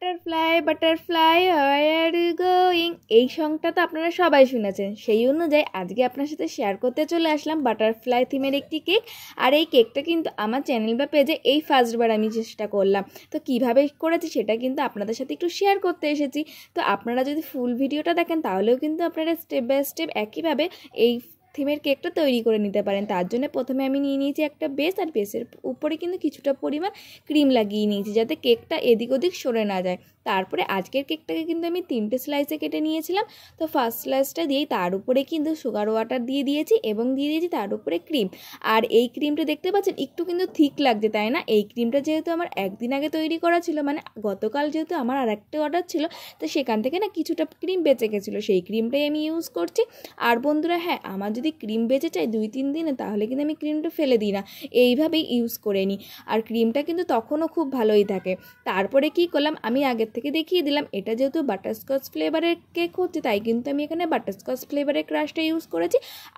Butterfly butterfly where you going, এই সংটা তো আপনারা সবাই শুনেছেন। সেই অনুযায়ী আজকে আপনার সাথে শেয়ার করতে চলে আসলাম বাটারফ্লাই থিমের একটি কেক। আর এই কেকটা কিন্তু আমার চ্যানেল বা পেজে এই ফার্স্টবার আমি চেষ্টা করলাম। তো কিভাবে করেছি সেটা কিন্তু আপনাদের সাথে একটু শেয়ার করতে এসেছি। তো আপনারা যদি ফুল ভিডিওটা দেখেন তাহলেও কিন্তু আপনারা স্টেপ বাই স্টেপ একইভাবে এই থিমের কেকটা তৈরি করে নিতে পারেন। তার জন্য প্রথমে আমি নিয়ে নিয়েছি একটা বেস, আর বেসের উপরে কিন্তু কিছুটা পরিমাণ ক্রিম লাগিয়ে নিয়েছি যাতে কেকটা এদিক ওদিক সরে না যায়। তারপরে আজকের কেকটাকে কিন্তু আমি 3টে স্লাইসে কেটে নিয়েছিলাম। তো ফার্স্ট স্লাইসটা দিয়েই তার উপরে কিন্তু সুগার ওয়াটার দিয়ে দিয়েছি এবং দিয়ে দিয়েছি তার উপরে ক্রিম। আর এই ক্রিমটা দেখতে পাচ্ছেন একটু কিন্তু থিক লাগছে, তাই না? এই ক্রিমটা যেহেতু আমার একদিন আগে তৈরি করা ছিল, মানে গতকাল যেহেতু আমার আর একটা অর্ডার ছিল, তো সেখান থেকে না কিছুটা ক্রিম বেঁচে গেছিলো, সেই ক্রিমটাই আমি ইউজ করছি। আর বন্ধুরা হ্যাঁ, আমার যদি ক্রিম বেঁচে যায় 2-3 দিনে তাহলে কিন্তু আমি ক্রিমটা ফেলে দিই না, এইভাবেই ইউজ করে নিই। আর ক্রিমটা কিন্তু তখনও খুব ভালোই থাকে। তারপরে কি করলাম, আমি আগের থেকে দেখিয়ে দিলাম এটা যেহেতু বাটারস্কচ ফ্লেভারের কেক হচ্ছে, তাই কিন্তু আমি এখানে বাটারস্কচ ফ্লেভারের ক্রাশটা ইউজ করেছি।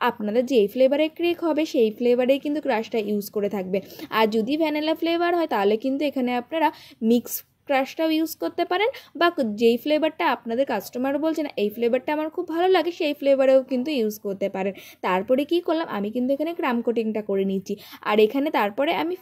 আপনাদের যেই ফ্লেভারের কেক হবে সেই ফ্লেভারেই কিন্তু ক্রাশটা ইউজ করে থাকবে। আর যদি ভ্যানিলা ফ্লেভার হয় তাহলে কিন্তু এখানে আপনারা মিক্স ক্রাশটাও ইউজ করতে পারেন, বা যেই ফ্লেভারটা আপনাদের কাস্টমার বলছে না এই ফ্লেভারটা আমার খুব ভালো লাগে সেই ফ্লেভারেও কিন্তু ইউজ করতে পারেন। তারপরে কি করলাম, আমি কিন্তু এখানে ক্রাম কোটিংটা করে নিচ্ছি। আর এখানে তারপরে আমি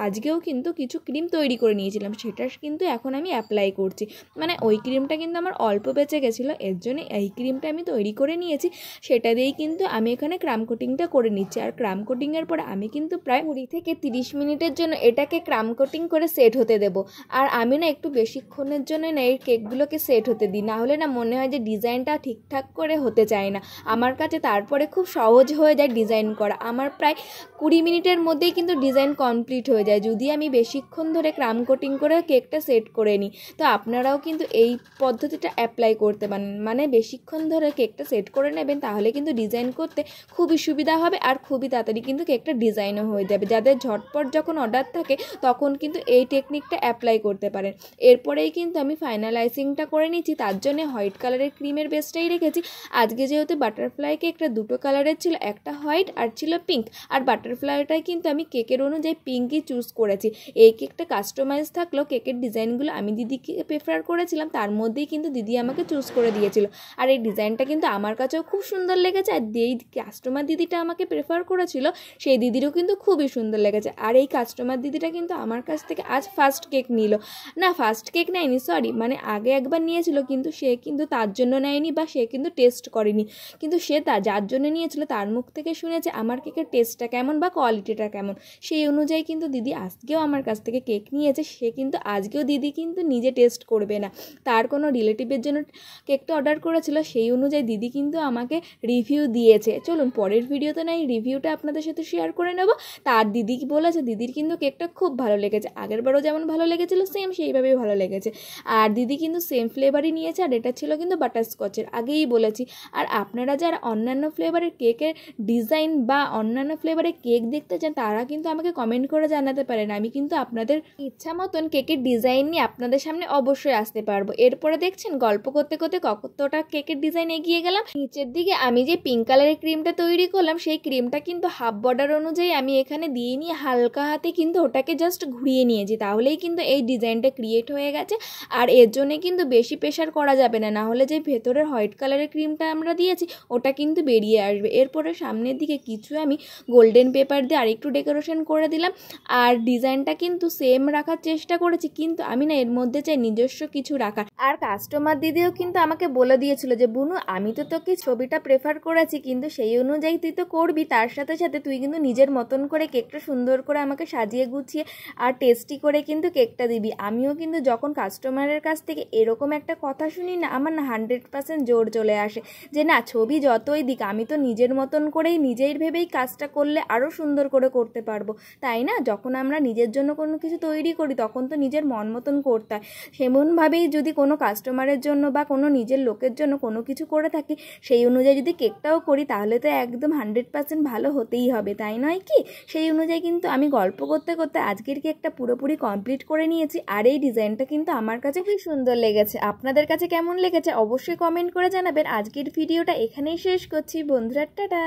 আজকেও কিন্তু কিছু ক্রিম তৈরি করে নিয়েছিলাম, সেটা কিন্তু এখন আমি অ্যাপ্লাই করছি। মানে ওই ক্রিমটা কিন্তু আমার অল্প বেঁচে গেছিলো, এর জন্য এই ক্রিমটা আমি তৈরি করে নিয়েছি, সেটা দিয়েই কিন্তু আমি এখানে ক্রাম কোটিংটা করে নিচ্ছি। আর ক্রাম কোটিংয়ের পরে আমি কিন্তু প্রায় 20 থেকে 30 মিনিটের জন্য এটাকে ক্রাম কোটিং করে সেট হতে দেব। আর আমি না একটু বেশিক্ষণের জন্য না এই কেকগুলোকে সেট হতে দিই, না হলে না মনে হয় যে ডিজাইনটা ঠিকঠাক করে হতে চায় না আমার কাছে। তারপরে খুব সহজ হয়ে যায় ডিজাইন করা, আমার প্রায় 20 মিনিটের মধ্যেই কিন্তু ডিজাইন কমপ্লিট হয়ে যায় যদি আমি বেশিক্ষণ ধরে ক্রাম কোটিং করে কেকটা সেট করে নিই। তো আপনারাও কিন্তু এই পদ্ধতিটা অ্যাপ্লাই করতে পারেন, মানে বেশিক্ষণ ধরে কেকটা সেট করে নেবেন, তাহলে কিন্তু ডিজাইন করতে খুবই সুবিধা হবে আর খুবই তাড়াতাড়ি কিন্তু কেকটা ডিজাইনও হয়ে যাবে। যাদের ঝটপট যখন অর্ডার থাকে তখন কিন্তু এই টেকনিকটা অ্যাপ্লাই করতে পারেন। এরপরেই কিন্তু আমি ফাইনালাইজিংটা করে নিচ্ছি, তার জন্য হোয়াইট কালারের ক্রিমের বেসটাই রেখেছি। আজকে যেহেতু বাটারফ্লাই কেকটা দুটো কালারের ছিল, একটা হোয়াইট আর ছিল পিঙ্ক, আর বাটারফ্লাইটাই কিন্তু আমি কেকের অনুযায়ী পিঙ্কই চুজ করেছি। এই কেকটা কাস্টমাইজ থাকলেও কেকের ডিজাইনগুলো আমি দিদিকে প্রেফার করেছিলাম, তার মধ্যেই কিন্তু দিদি আমাকে চুজ করে দিয়েছিল। আর এই ডিজাইনটা কিন্তু আমার কাছেও খুব সুন্দর লেগেছে, আর যেই কাস্টমার দিদিটা আমাকে প্রেফার করেছিল সেই দিদিরও কিন্তু খুবই সুন্দর লেগেছে। আর এই কাস্টমার দিদিটা কিন্তু আমার কাছ থেকে আজ ফার্স্ট কেক নিল, না ফার্স্ট কেক নেয়নি সরি, মানে আগে একবার নিয়েছিল কিন্তু সে কিন্তু তার জন্য নেয়নি বা সে কিন্তু টেস্ট করেনি, কিন্তু সে যার জন্য নিয়েছিল তার মুখ থেকে শুনেছে আমার কেকের টেস্টটা কেমন বা কোয়ালিটিটা কেমন, সেই অনুযায়ী কিন্তু দিদি আজকেও আমার কাছ থেকে কেক নিয়েছে। সে কিন্তু আজকেও দিদি কিন্তু নিজে টেস্ট করবে না, তার কোনো রিলেটিভের জন্য কেকটা অর্ডার করেছিল, সেই অনুযায়ী দিদি কিন্তু আমাকে রিভিউ দিয়েছে। চলুন পরের ভিডিওতে না এই রিভিউটা আপনাদের সাথে শেয়ার করে নেব। তার দিদি বলেছে দিদির কিন্তু কেকটা খুব ভালো লেগেছে, আগেরবারও যেমন ভালো লেগেছিলো সেম সেইভাবেই ভালো লেগেছে। আর দিদি কিন্তু সেম ফ্লেভারই নিয়েছে, আর এটা ছিল কিন্তু বাটারস্কচের, আগেই বলেছি। আর আপনারা যারা অন্যান্য ফ্লেভারের কেকের ডিজাইন বা অন্যান্য ফ্লেভারের কেক দেখতে চান তারা কিন্তু আমাকে কমেন্ট করে জানাতে পারেন, আমি কিন্তু আপনাদের ইচ্ছা মতন কেকের ডিজাইন নিয়ে আপনাদের সামনে অবশ্যই আসতে পারবো। এরপরে দেখছেন গল্প করতে করতে কতটা কেকের ডিজাইন এগিয়ে গেলাম। নিচের দিকে আমি যে পিঙ্ক কালারের ক্রিমটা তৈরি করলাম সেই ক্রিমটা কিন্তু হাফ বর্ডার অনুযায়ী আমি এখানে দিয়ে নিয়ে হালকা হাতে কিন্তু ওটাকে জাস্ট ঘুরিয়ে নিয়েছি, তাহলেই কিন্তু এই ডিজাইনটা ক্রিয়েট হয়ে গেছে। আর এর জন্যে কিন্তু বেশি প্রেশার করা যাবে না, না হলে যে ভেতরের হোয়াইট কালারের ক্রিমটা আমরা দিয়েছি ওটা কিন্তু বেরিয়ে আসবে। এরপরে সামনের দিকে কিছু আমি গোল্ডেন পেপার দিয়ে আরেকটু ডেকোরেশন করে দিলাম। আর ডিজাইনটা কিন্তু সেম রাখার চেষ্টা করেছি, কিন্তু আমি না এর মধ্যে চাই নিজস্ব কিছু রাখার। আর কাস্টমার দিদিও কিন্তু আমাকে বলে দিয়েছিল যে বুনু আমি তো তোকে ছবিটা প্রেফার করেছি, কিন্তু সেই অনুযায়ী তুই তো করবি, তার সাথে সাথে তুই কিন্তু নিজের মতন করে কেকটা সুন্দর করে আমাকে সাজিয়ে গুছিয়ে আর টেস্টি করে কিন্তু কেকটা দিবি। আমিও কিন্তু যখন কাস্টমারের কাছ থেকে এরকম একটা কথা শুনি না, আমার না 100% জোর চলে আসে যে না ছবি যতই দিক আমি তো নিজের মতন করেই নিজের ভেবেই কাজটা করলে আরও সুন্দর করে করতে পারবো, তাই না? যখন আমরা নিজের জন্য কোনো কিছু তৈরি করি তখন তো নিজের মন মতন করতে হয়, সেমনভাবেই যদি কোনো কাস্টমারের জন্য বা কোনো নিজের লোকের জন্য কোনো কিছু করে থাকি সেই অনুযায়ী যদি কেকটাও করি তাহলে তো একদম 100% ভালো হতেই হবে, তাই নয় কি? সেই অনুযায়ী কিন্তু আমি গল্প করতে করতে আজকের কেকটা পুরোপুরি কমপ্লিট করে নিয়েছি। আর এই ডিজাইনটা কিন্তু আমার কাছে খুব সুন্দর লেগেছে, আপনাদের কাছে কেমন লেগেছে অবশ্যই কমেন্ট করে জানাবেন। আজকের ভিডিওটা এখানেই শেষ করছি বন্ধুরা, টাটা।